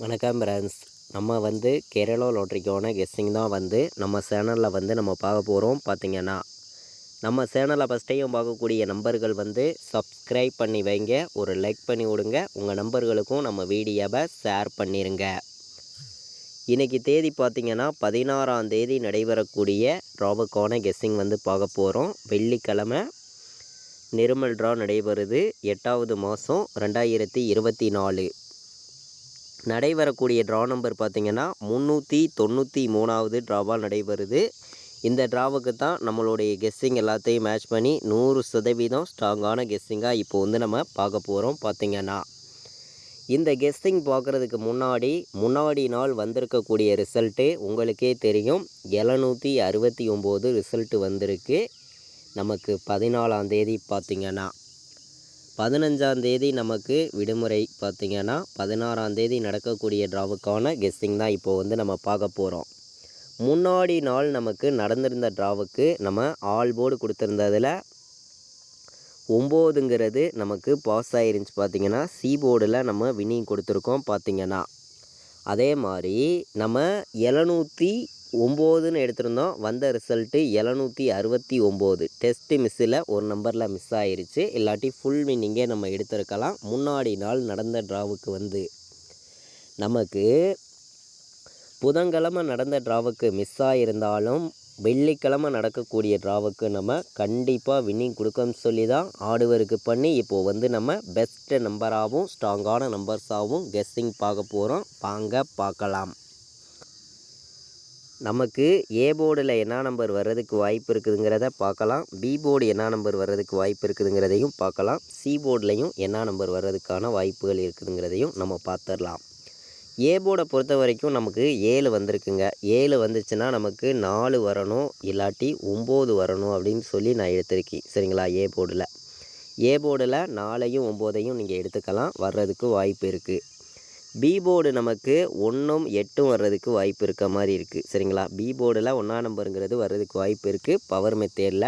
வணக்கம் ஃப்ரெண்ட்ஸ். நம்ம வந்து கேரளா லாட்ரிக்கான கெஸ்ஸிங் தான் வந்து நம்ம சேனலில் வந்து நம்ம பார்க்க போகிறோம். பார்த்திங்கன்னா நம்ம சேனலை ஃபஸ்ட் டைம் பார்க்கக்கூடிய நம்பர்கள் வந்து சப்ஸ்கிரைப் பண்ணி வைங்க, ஒரு லைக் பண்ணி விடுங்க, உங்கள் நம்பர்களுக்கும் நம்ம வீடியோவை ஷேர் பண்ணிடுங்க. இன்றைக்கி தேதி பார்த்திங்கன்னா 16ஆம் தேதி நடைபெறக்கூடிய ட்ராவுக்கான கெஸ்ஸிங் வந்து பார்க்க போகிறோம். வெள்ளிக்கிழமை நிர்மல் ட்ரா நடைபெறுது. 8வது மாதம் 2024 நடைபெறக்கூடிய ட்ரா நம்பர் பார்த்திங்கன்னா 393வது ட்ராவாக நடைபெறுது. இந்த ட்ராவுக்கு தான் நம்மளுடைய கெஸ்ஸிங் எல்லாத்தையும் மேட்ச் பண்ணி 100% ஸ்ட்ராங்கான கெஸ்ஸிங்காக இப்போ வந்து நம்ம பார்க்க போகிறோம். பார்த்திங்கன்னா இந்த கெஸ்ஸிங் பார்க்குறதுக்கு முன்னாடி நாள் வந்திருக்கக்கூடிய ரிசல்ட்டு உங்களுக்கே தெரியும். 769 ரிசல்ட்டு வந்திருக்கு. நமக்கு 14ஆம் தேதி பார்த்திங்கன்னா 15ஆம் தேதி நமக்கு விடுமுறை. பார்த்திங்கன்னா 16ஆம் தேதி நடக்கக்கூடிய ட்ராவுக்கான கெஸ்ஸிங் தான் இப்போ வந்து நம்ம பார்க்க போகிறோம். முன்னாடி நாள் நமக்கு நடந்திருந்த ட்ராவுக்கு நம்ம ஆல் போர்டு கொடுத்துருந்ததில் 9ங்கிறது நமக்கு பாஸ் ஆகிருந்துச்சு. பார்த்திங்கன்னா சி போர்டில் நம்ம வின்னிங் கொடுத்துருக்கோம். பார்த்திங்கன்னா அதே மாதிரி நம்ம 709ன்னு எடுத்திருந்தோம். வந்த ரிசல்ட்டு 769. டெஸ்ட்டு மிஸ்ஸில் ஒரு நம்பரில் மிஸ் ஆகிருச்சு. இல்லாட்டி ஃபுல் வின்னிங்கே நம்ம எடுத்திருக்கலாம். முன்னாடி நாள் நடந்த ட்ராவுக்கு வந்து நமக்கு புதன்கிழமை நடந்த ட்ராவுக்கு மிஸ் ஆகிருந்தாலும் வெள்ளிக்கிழமை நடக்கக்கூடிய ட்ராவுக்கு நம்ம கண்டிப்பாக வின்னிங் கொடுக்கணும்னு சொல்லி தான் ஆடுவருக்கு பண்ணி இப்போது வந்து நம்ம பெஸ்ட்டு நம்பராகவும் ஸ்ட்ராங்கான நம்பர்ஸாகவும் கெஸ்ஸிங் பார்க்க போகிறோம். வாங்க பார்க்கலாம். நமக்கு ஏ போர்டில் என்ன நம்பர் வர்றதுக்கு வாய்ப்பு இருக்குதுங்கிறத பார்க்கலாம். பி போர்டு என்ன நம்பர் வர்றதுக்கு வாய்ப்பு இருக்குதுங்கிறதையும் பார்க்கலாம். சி போர்ட்லேயும் என்ன நம்பர் வர்றதுக்கான வாய்ப்புகள் இருக்குதுங்கிறதையும் நம்ம பார்த்துடலாம். ஏ போர்டை பொறுத்த வரைக்கும் நமக்கு 7 வந்திருக்குங்க. 7 வந்துச்சுன்னா நமக்கு 4 வரணும், இல்லாட்டி 9 வரணும் அப்படின்னு சொல்லி நான் எடுத்திருக்கேன். சரிங்களா? ஏ போர்டில் 4ஐயும் 9ஐயும் நீங்கள் எடுத்துக்கலாம், வர்றதுக்கு வாய்ப்பு இருக்குது. பி போர்டு நமக்கு 1ம் 8ம் வர்றதுக்கு வாய்ப்பு இருக்க மாதிரி இருக்குது. சரிங்களா? பி போர்டில் 1ஆம் நம்பருங்கிறது வர்றதுக்கு வாய்ப்பு இருக்குது. பவர் மெத்தேடில்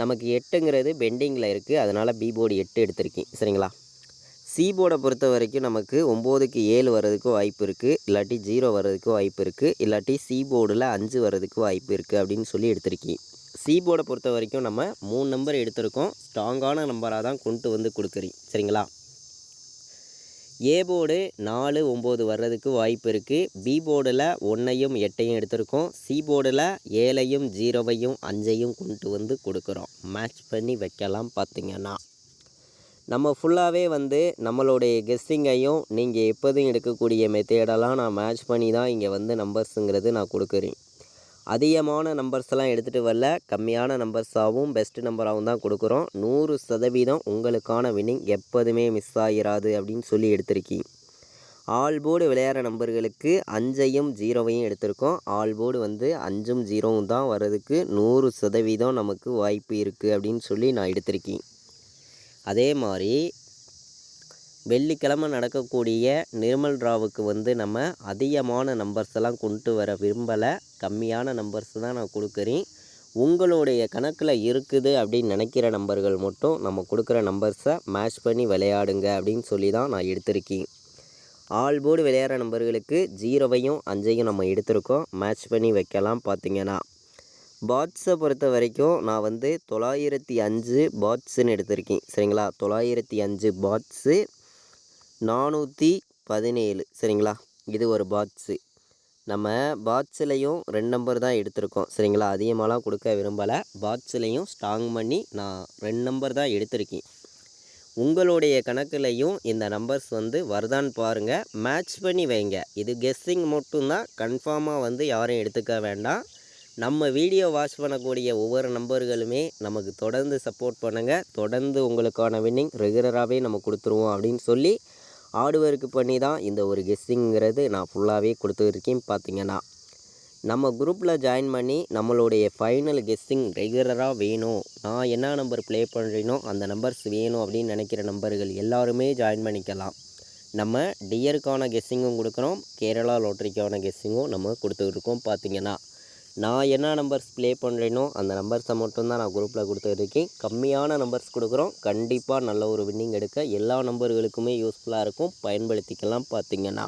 நமக்கு 8ங்கிறது பெண்டிங்கில் இருக்குது. அதனால் பி போர்டு 8 எடுத்திருக்கேன். சரிங்களா? சி போர்டை பொறுத்த வரைக்கும் நமக்கு 9க்கு 7 வர்றதுக்கு வாய்ப்பு இருக்குது, இல்லாட்டி 0 வர்றதுக்கு வாய்ப்பு இருக்குது, இல்லாட்டி சி போர்டில் 5 வர்றதுக்கு வாய்ப்பு இருக்குது அப்படின்னு சொல்லி எடுத்திருக்கேன். சி போர்டை பொறுத்த வரைக்கும் நம்ம 3 நம்பர் எடுத்திருக்கோம். ஸ்ட்ராங்கான நம்பராக தான் கொண்டு வந்து கொடுக்குறேன். சரிங்களா? ஏ போர்டு 4, 9 வர்றதுக்கு வாய்ப்பு இருக்குது. பி போர்டில் 1ஐயும் 8ஐயும் எடுத்திருக்கோம். சி போர்டில் 7ஐயும் 0ஐயும் 5ஐயும் கொண்டு வந்து கொடுக்குறோம். மேட்ச் பண்ணி வைக்கலாம். பார்த்திங்கன்னா நம்ம ஃபுல்லாகவே வந்து நம்மளுடைய கெஸ்ஸிங்கையும் நீங்கள் எப்போதும் எடுக்கக்கூடிய மெத்தேடெல்லாம் நான் மேட்ச் பண்ணி தான் இங்கே வந்து நம்பர்ஸுங்கிறது நான் கொடுக்குறேன். அதிகமான நம்பர்ஸ்லாம் எடுத்துகிட்டு வரல, கம்மியான நம்பர்ஸாகவும் பெஸ்ட்டு நம்பராகவும் தான் கொடுக்குறோம். 100% உங்களுக்கான வின்னிங் எப்போதுமே மிஸ் ஆகிராது அப்படின்னு சொல்லி எடுத்திருக்கேன். ஆல் போர்டு விளையாடுற நம்பர்களுக்கு 5ஐயும் 0ஐயும் எடுத்திருக்கோம். ஆல் போர்டு வந்து 5ம் 0வும் தான் வர்றதுக்கு 100% நமக்கு வாய்ப்பு இருக்குது அப்படின்னு சொல்லி நான் எடுத்திருக்கேன். அதே மாதிரி வெள்ளிக்கிழமை நடக்கக்கூடிய நிர்மல் ட்ராவுக்கு வந்து நம்ம அதிகமான நம்பர்ஸ் எல்லாம் கொண்டு வர விரும்பலை, கம்மியான நம்பர்ஸ் தான் நான் கொடுக்குறேன். உங்களுடைய கணக்கில் இருக்குது அப்படின்னு நினைக்கிற நம்பர்கள் மட்டும் நம்ம கொடுக்குற நம்பர்ஸை மேட்ச் பண்ணி விளையாடுங்க அப்படின்னு சொல்லி தான் நான் எடுத்திருக்கேன். ஆல் போர்டு விளையாடுற நம்பர்களுக்கு 0ஐயும் 5ஐயும் நம்ம எடுத்திருக்கோம். மேட்ச் பண்ணி வைக்கலாம். பார்த்திங்கன்னா பாட்ஸை பொறுத்த வரைக்கும் நான் வந்து 905 பாட்ஸுன்னு எடுத்திருக்கேன். சரிங்களா? 905 பாட்ஸு 417. சரிங்களா? இது ஒரு பாட்ஸு. நம்ம பாட்ஸ்லேயும் 2 நம்பர் தான் எடுத்திருக்கோம். சரிங்களா? அதிகமாகலாம் கொடுக்க விரும்பலை. பாட்ஸ்லேயும் ஸ்ட்ராங் பண்ணி நான் 2 நம்பர் தான் எடுத்திருக்கேன். உங்களுடைய கணக்குலையும் இந்த நம்பர்ஸ் வந்து வருதான்னு பாருங்கள், மேட்ச் பண்ணி வைங்க. இது கெஸ்ஸிங் மட்டும்தான், கன்ஃபார்மாக வந்து யாரும் எடுத்துக்க வேண்டாம். நம்ம வீடியோ வாட்ச் பண்ணக்கூடிய ஒவ்வொரு நம்பர்களுமே நமக்கு தொடர்ந்து சப்போர்ட் பண்ணுங்கள். தொடர்ந்து உங்களுக்கான வின்னிங் ரெகுலராகவே நம்ம கொடுத்துருவோம் அப்படின்னு சொல்லி ஆடுவருக்கு பண்ணி தான் இந்த ஒரு கெஸ்ஸிங்கிறது நான் ஃபுல்லாகவே கொடுத்துருக்கேன். பார்த்திங்கன்னா நம்ம குரூப்பில் ஜாயின் பண்ணி நம்மளுடைய ஃபைனல் கெஸ்ஸிங் ரெகுலராக வேணும், நான் என்ன நம்பர் ப்ளே பண்ணுறேனோ அந்த நம்பர்ஸ் வேணும் அப்படின்னு நினைக்கிற நம்பர்கள் எல்லாருமே ஜாயின் பண்ணிக்கலாம். நம்ம டியருக்கான கெஸ்ஸிங்கும் கொடுக்குறோம், கேரளா லாட்ரிக்கான கெஸ்ஸிங்கும் நம்ம கொடுத்துருக்கோம். பார்த்திங்கன்னா நான் என்ன நம்பர்ஸ் ப்ளே பண்ணுறேனோ அந்த நம்பர்ஸை மட்டும்தான் நான் குரூப்பில் கொடுத்துருக்கேன். கம்மியான நம்பர்ஸ் கொடுக்குறோம். கண்டிப்பாக நல்ல ஒரு வின்னிங் எடுக்க எல்லா நம்பர்களுக்குமே யூஸ்ஃபுல்லாக இருக்கும், பயன்படுத்திக்கலாம். பார்த்திங்கன்னா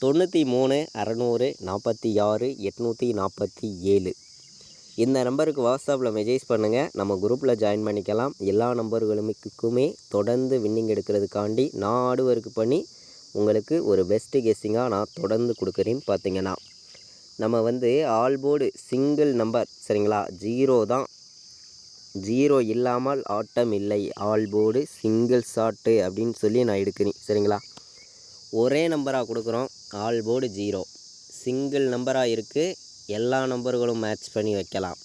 93 600 46 847. இந்த நம்பருக்கு வாட்ஸ்அப்பில் மெசேஜ் பண்ணுங்கள், நம்ம குரூப்பில் ஜாயின் பண்ணிக்கலாம். எல்லா நம்பர்களுக்குமே தொடர்ந்து வின்னிங் எடுக்கிறதுக்காண்டி நான் ஆடுவருக்கு பண்ணி உங்களுக்கு ஒரு பெஸ்ட்டு கெஸ்ஸிங்காக நான் தொடர்ந்து கொடுக்குறேன்னு பார்த்தீங்கன்னா, நம்ம வந்து ஆல் போர்டு சிங்கிள் நம்பர் சரிங்களா, 0 தான். 0 இல்லாமல் ஆட்டம் இல்லை, ஆல் போர்டு சிங்கிள் ஷாட்டு அப்படின்னு சொல்லி நான் எடுக்கிறேன் சரிங்களா. ஒரே நம்பராக கொடுக்குறோம், ஆல் போர்டு 0 சிங்கிள் நம்பராக இருக்குது. எல்லா நம்பர்களும் மேட்ச் பண்ணி வைக்கலாம்.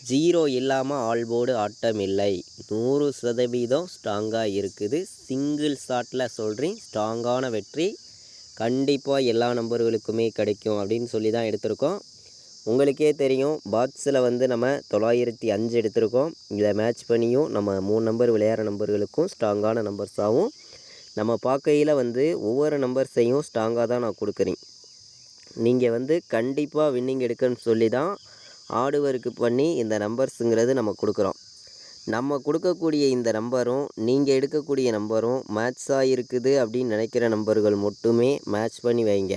0 இல்லாமல் ஆல் போர்டு ஆட்டம் இல்லை, 100% ஸ்ட்ராங்காக இருக்குது. சிங்கிள் ஷாட்டில் சொல்கிறேன், ஸ்ட்ராங்கான வெற்றி கண்டிப்பாக எல்லா நம்பர்களுக்குமே கிடைக்கும் அப்படின்னு சொல்லி தான் எடுத்திருக்கோம். உங்களுக்கே தெரியும், பாட்ஸில் வந்து நம்ம 905 எடுத்திருக்கோம். இதை மேட்ச் பண்ணியும் நம்ம 3 நம்பர் விளையாடுற நம்பர்களுக்கும் ஸ்ட்ராங்கான நம்பர்ஸாகவும் நம்ம பார்க்கையில் வந்து ஒவ்வொரு நம்பர்ஸையும் ஸ்ட்ராங்காக தான் நான் கொடுக்குறேன். நீங்கள் வந்து கண்டிப்பாக வின்னிங் எடுக்கணும்னு சொல்லி தான் ஆடுவருக்கு பண்ணி இந்த நம்பர்ஸுங்கிறது நம்ம கொடுக்குறோம். நம்ம கொடுக்கக்கூடிய இந்த நம்பரும் நீங்கள் எடுக்கக்கூடிய நம்பரும் மேட்ச்சாக இருக்குது அப்படின்னு நினைக்கிற நம்பர்கள் மட்டுமே மேட்ச் பண்ணி வைங்க.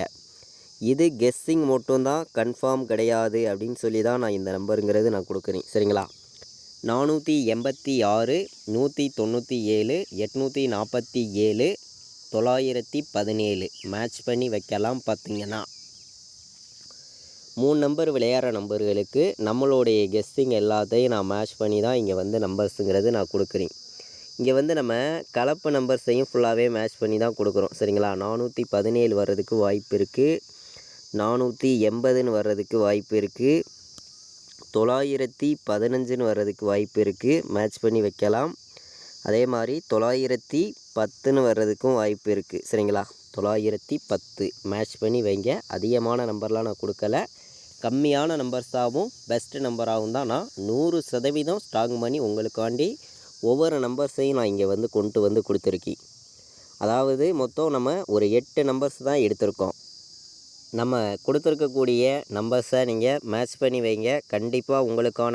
இது கெஸ்ஸிங் மட்டும்தான், கன்ஃபார்ம் கிடையாது அப்படின்னு சொல்லி தான் நான் இந்த நம்பருங்கிறது நான் கொடுக்குறேன் சரிங்களா. 486 197 847 917 மேட்ச் பண்ணி வைக்கலாம். பார்த்திங்கன்னா 3 நம்பர் விளையாடுற நம்பர்களுக்கு நம்மளுடைய கெஸ்ஸிங் எல்லாத்தையும் நான் மேட்ச் பண்ணி தான் இங்கே வந்து நம்பர்ஸுங்கிறது நான் கொடுக்குறேன். இங்கே வந்து நம்ம கலப்பு நம்பர்ஸையும் ஃபுல்லாகவே மேட்ச் பண்ணி தான் கொடுக்குறோம் சரிங்களா. 417 வர்றதுக்கு வாய்ப்பு இருக்குது, 480ன்னு வர்றதுக்கு வாய்ப்பு இருக்குது, 915ன்னு வர்றதுக்கு வாய்ப்பு இருக்குது, மேட்ச் பண்ணி வைக்கலாம். அதே மாதிரி 910ன்னு வர்றதுக்கும் வாய்ப்பு இருக்குது சரிங்களா. 910 மேட்ச் பண்ணி வைங்க. அதிகமான நம்பர்லாம் நான் கொடுக்கல, கம்மியான நம்பர்ஸாகவும் பெஸ்ட்டு நம்பராகவும் தான் நான் 100% ஸ்ட்ராங் பண்ணி உங்களுக்காண்டி ஒவ்வொரு நம்பர்ஸையும் நான் இங்கே வந்து கொண்டு வந்து கொடுத்துருக்கேன். அதாவது மொத்தம் நம்ம ஒரு 8 நம்பர்ஸ் தான் எடுத்திருக்கோம். நம்ம கொடுத்துருக்கக்கூடிய நம்பர்ஸை நீங்கள் மேட்ச் பண்ணி வைங்க, கண்டிப்பாக உங்களுக்கான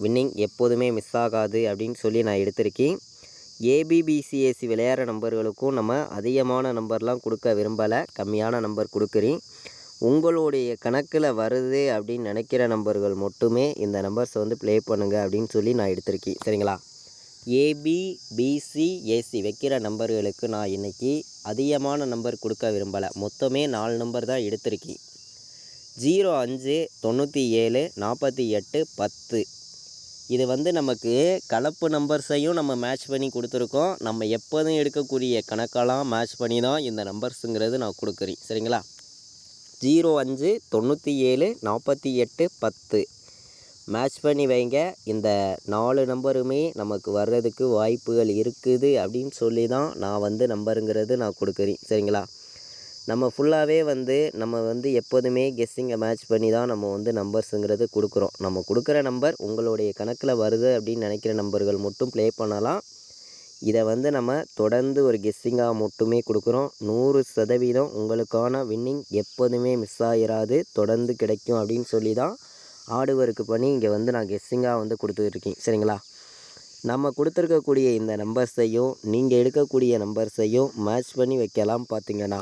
வின்னிங் எப்போதுமே மிஸ் ஆகாது அப்படின்னு சொல்லி நான் எடுத்திருக்கேன். ஏபிபிசிஎஸ்சி விளையாடுற நம்பர்களுக்கும் நம்ம அதிகமான நம்பர்லாம் கொடுக்க விரும்பலை, கம்மியான நம்பர் கொடுக்குறேன். உங்களுடைய கணக்கில் வருது அப்படின்னு நினைக்கிற நம்பர்கள் மட்டுமே இந்த நம்பர்ஸை வந்து ப்ளே பண்ணுங்கள் அப்படின்னு சொல்லி நான் எடுத்திருக்கேன் சரிங்களா. ஏபிபிசிஏசி வைக்கிற நம்பர்களுக்கு நான் இன்றைக்கி அதிகமான நம்பர் கொடுக்க விரும்பலை, மொத்தமே 4 நம்பர் தான் எடுத்திருக்கேன். 05 97 48 10 இது வந்து நமக்கு கலப்பு நம்பர்ஸையும் நம்ம மேட்ச் பண்ணி கொடுத்துருக்கோம். நம்ம எப்போதும் எடுக்கக்கூடிய கணக்கெல்லாம் மேட்ச் பண்ணி தான் இந்த நம்பர்ஸுங்கிறது நான் கொடுக்குறேன் சரிங்களா. 05 97 48 10 மேட்ச் பண்ணி வைங்க. இந்த 4 நம்பருமே நமக்கு வர்றதுக்கு வாய்ப்புகள் இருக்குது அப்படின்னு சொல்லி தான் நான் வந்து நம்பருங்கிறது நான் கொடுக்குறேன் சரிங்களா. நம்ம ஃபுல்லாகவே வந்து நம்ம வந்து எப்போதுமே கெஸ்ஸிங்கை மேட்ச் பண்ணி தான் நம்ம வந்து நம்பர்ஸுங்கிறது கொடுக்குறோம். நம்ம கொடுக்குற நம்பர் உங்களுடைய கணக்கில் வருது அப்படின்னு நினைக்கிற நம்பர்கள் மட்டும் ப்ளே பண்ணலாம். இதை வந்து நம்ம தொடர்ந்து ஒரு கெஸ்ஸிங்காக மட்டுமே கொடுக்குறோம். 100% உங்களுக்கான வின்னிங் எப்போதுமே மிஸ் ஆகிராது, தொடர்ந்து கிடைக்கும் அப்படின்னு சொல்லி தான் ஆடுவருக்கு பண்ணி இங்கே வந்து நான் கெஸ்ஸிங்காக வந்து கொடுத்துருக்கேன் சரிங்களா. நம்ம கொடுத்துருக்கக்கூடிய இந்த நம்பர்ஸையும் நீங்கள் எடுக்கக்கூடிய நம்பர்ஸையும் மேட்ச் பண்ணி வைக்கலாம். பார்த்திங்கன்னா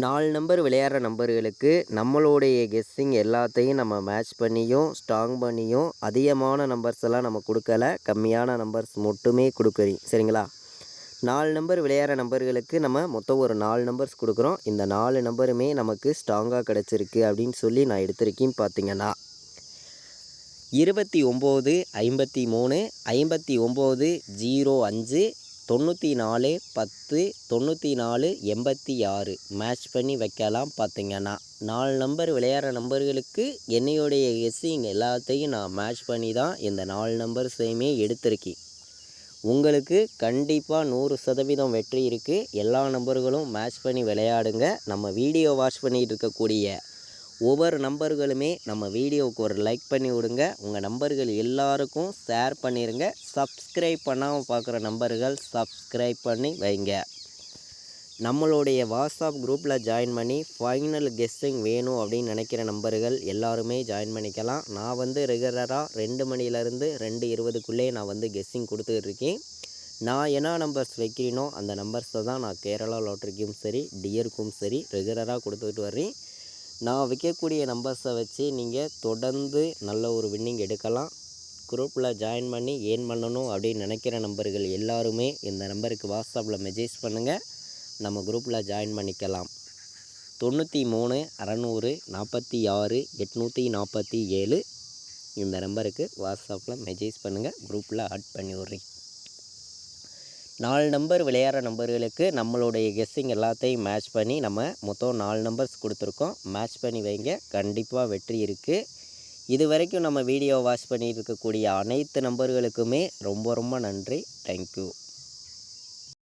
4 நம்பர் விளையாடுற நம்பர்களுக்கு நம்மளுடைய கெஸ்ஸிங் எல்லாத்தையும் நம்ம மேட்ச் பண்ணியும் ஸ்ட்ராங் பண்ணியும் அதிகமான நம்பர்ஸ் எல்லாம் நம்ம கொடுக்கல, கம்மியான நம்பர்ஸ் மட்டுமே கொடுக்குறேன் சரிங்களா. 4 நம்பர் விளையாடுற நம்பர்களுக்கு நம்ம மொத்தம் ஒரு 4 நம்பர்ஸ் கொடுக்குறோம். இந்த 4 நம்பருமே நமக்கு ஸ்ட்ராங்காக கிடச்சிருக்கு அப்படின்னு சொல்லி நான் எடுத்திருக்கேன். பார்த்திங்கன்னா 29 53 59 05 94 10 94 86 மேட்ச் பண்ணி வைக்கலாம். பார்த்திங்கன்னா 4 நம்பர் விளையாடுற நம்பர்களுக்கு என்னையுடைய கெஸ்ஸிங் எல்லாத்தையும் நான் மேட்ச் பண்ணி தான் இந்த 4 நம்பர்ஸையுமே எடுத்திருக்கேன். உங்களுக்கு கண்டிப்பாக 100% வெற்றி இருக்குது. எல்லா நம்பர்களும் மேட்ச் பண்ணி விளையாடுங்க. நம்ம வீடியோ வாட்ச் பண்ணிகிட்டு இருக்கக்கூடிய ஒவ்வொரு நம்பர்களுமே நம்ம வீடியோவுக்கு ஒரு லைக் பண்ணி விடுங்க. உங்கள் நம்பர்கள் எல்லாருக்கும் ஷேர் பண்ணிடுங்க. சப்ஸ்கிரைப் பண்ணாமல் பார்க்குற நம்பர்கள் சப்ஸ்கிரைப் பண்ணி வைங்க. நம்மளுடைய வாட்ஸ்அப் குரூப்பில் ஜாயின் பண்ணி ஃபைனல் கெஸ்ஸிங் வேணும் அப்படின்னு நினைக்கிற நம்பர்கள் எல்லாருமே ஜாயின் பண்ணிக்கலாம். நான் வந்து ரெகுலராக 2 மணிலேருந்து 2:20க்குள்ளே நான் வந்து கெஸ்ஸிங் கொடுத்துட்ருக்கேன். நான் என்ன நம்பர்ஸ் வைக்கிறேனோ அந்த நம்பர்ஸை தான் நான் கேரளா லாட்ரிக்கும் சரி டியருக்கும் சரி ரெகுலராக கொடுத்துட்டு வர்றேன். நான் வைக்கக்கூடிய நம்பர்ஸை வச்சு நீங்கள் தொடர்ந்து நல்ல ஒரு வின்னிங் எடுக்கலாம். குரூப்பில் ஜாயின் பண்ணி ஏர்ன் பண்ணணும் அப்படின்னு நினைக்கிற நம்பர்கள் எல்லாருமே இந்த நம்பருக்கு வாட்ஸ்அப்பில் மெசேஜ் பண்ணுங்கள், நம்ம குரூப்பில் ஜாயின் பண்ணிக்கலாம். 93 600 46 847 இந்த நம்பருக்கு வாட்ஸ்அப்பில் மெசேஜ் பண்ணுங்கள், குரூப்பில் ஆட் பண்ணி விட்றேன். 4 நம்பர் விளையாடுற நம்பர்களுக்கு நம்மளுடைய கெஸ்ஸிங் எல்லாத்தையும் மேட்ச் பண்ணி நம்ம மொத்தம் 4 நம்பர்ஸ் கொடுத்துருக்கோம். மேட்ச் பண்ணி வைங்க, கண்டிப்பாக வெற்றி இருக்குது. இது வரைக்கும் நம்ம வீடியோ வாட்ச் பண்ணிட்டு இருக்கக்கூடிய அனைத்து நம்பர்களுக்குமே ரொம்ப ரொம்ப நன்றி. தேங்க்யூ.